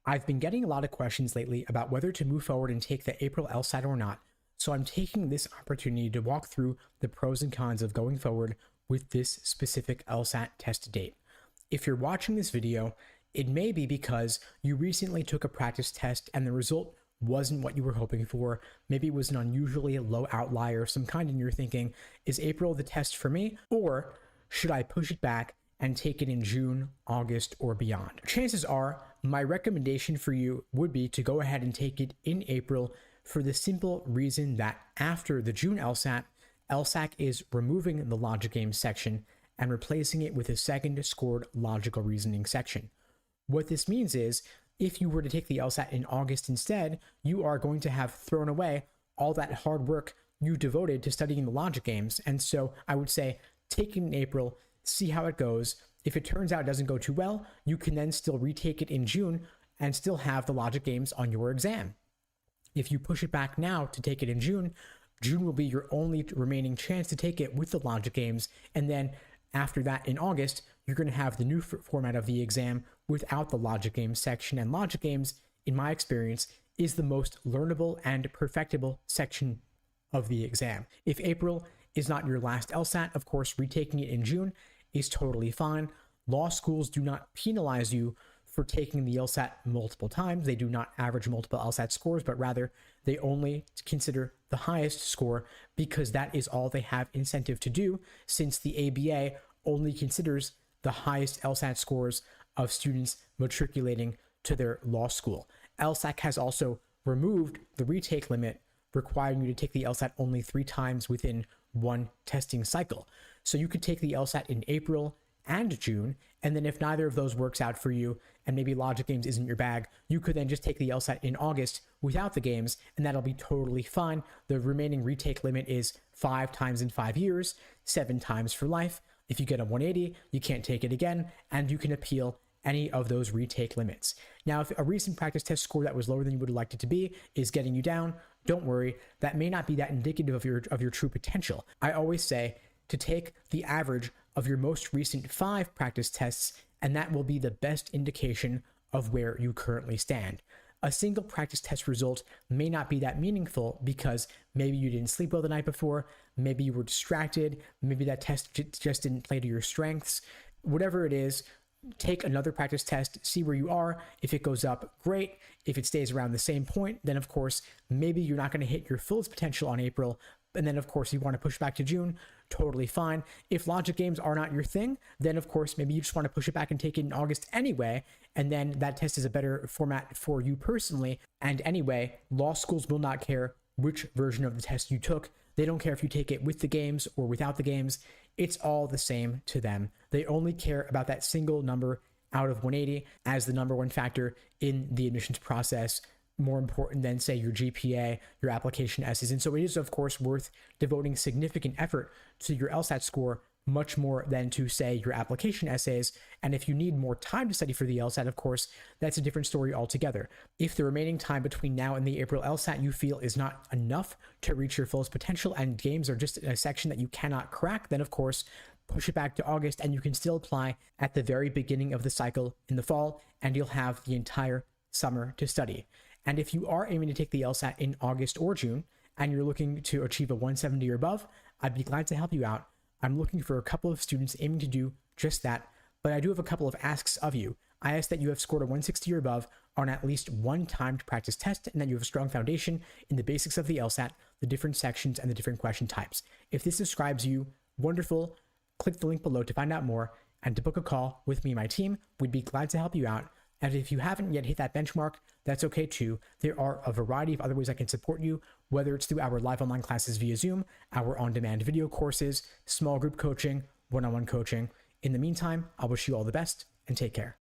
I've been getting a lot of questions lately about whether to move forward and take the April LSAT or not, so I'm taking this opportunity to walk through the pros and cons of going forward with this specific LSAT test date. If you're watching this video, it may be because you recently took a practice test and the result wasn't what you were hoping for. Maybe it was an unusually low outlier of some kind, and you're thinking, is April the test for me? Or should I push it back and take it in June, August, or beyond? Chances are, my recommendation for you would be to go ahead and take it in April for the simple reason that after the June LSAT, LSAC is removing the logic games section and replacing it with a second scored logical reasoning section. What this means is, if you were to take the LSAT in August instead, you are going to have thrown away all that hard work you devoted to studying the logic games. And so I would say take it in April, see how it goes. If it turns out it doesn't go too well, you can then still retake it in June and still have the logic games on your exam. If you push it back now to take it in June, June will be your only remaining chance to take it with the logic games. And then after that in August, you're going to have the new format of the exam without the logic games section. And logic games, in my experience, is the most learnable and perfectible section of the exam. If April is not your last LSAT, of course, retaking it in June is totally fine. Law schools do not penalize you for taking the LSAT multiple times. They do not average multiple LSAT scores, but rather they only consider the highest score because that is all they have incentive to do, since the ABA only considers the highest LSAT scores of students matriculating to their law school. LSAC has also removed the retake limit, requiring you to take the LSAT only 3 times within one testing cycle. So you could take the LSAT in April and June, and then if neither of those works out for you, and maybe logic games isn't your bag, you could then just take the LSAT in August without the games, and that'll be totally fine. The remaining retake limit is 5 times in 5 years, 7 times for life. If you get a 180, you can't take it again, and you can appeal any of those retake limits. Now, if a recent practice test score that was lower than you would have liked it to be is getting you down, don't worry. That may not be that indicative of your true potential. I always say to take the average of your most recent 5 practice tests, and that will be the best indication of where you currently stand. A single practice test result may not be that meaningful because maybe you didn't sleep well the night before, maybe you were distracted, maybe that test just didn't play to your strengths. Whatever it is, take another practice test, see where you are. If it goes up, great. If it stays around the same point, then of course, maybe you're not going to hit your fullest potential on April. And then of course, you want to push back to June, totally fine. If logic games are not your thing, then of course, maybe you just want to push it back and take it in August anyway. And then that test is a better format for you personally. And anyway, law schools will not care which version of the test you took. They don't care if you take it with the games or without the games. It's all the same to them. They only care about that single number out of 180 as the number one factor in the admissions process, more important than, say, your GPA, your application essays. And so it is, of course, worth devoting significant effort to your LSAT score, much more than to, say, your application essays. And if you need more time to study for the LSAT, of course, that's a different story altogether. If the remaining time between now and the April LSAT you feel is not enough to reach your fullest potential and games are just a section that you cannot crack, then of course, push it back to August and you can still apply at the very beginning of the cycle in the fall, and you'll have the entire summer to study. And if you are aiming to take the LSAT in August or June, and you're looking to achieve a 170 or above, I'd be glad to help you out. I'm looking for a couple of students aiming to do just that, but I do have a couple of asks of you. I ask that you have scored a 160 or above on at least one timed practice test, and that you have a strong foundation in the basics of the LSAT, the different sections, and the different question types. If this describes you, wonderful. Click the link below to find out more and to book a call with me and my team. We'd be glad to help you out. And if you haven't yet hit that benchmark, that's okay too. There are a variety of other ways I can support you, whether it's through our live online classes via Zoom, our on-demand video courses, small group coaching, one-on-one coaching. In the meantime, I wish you all the best and take care.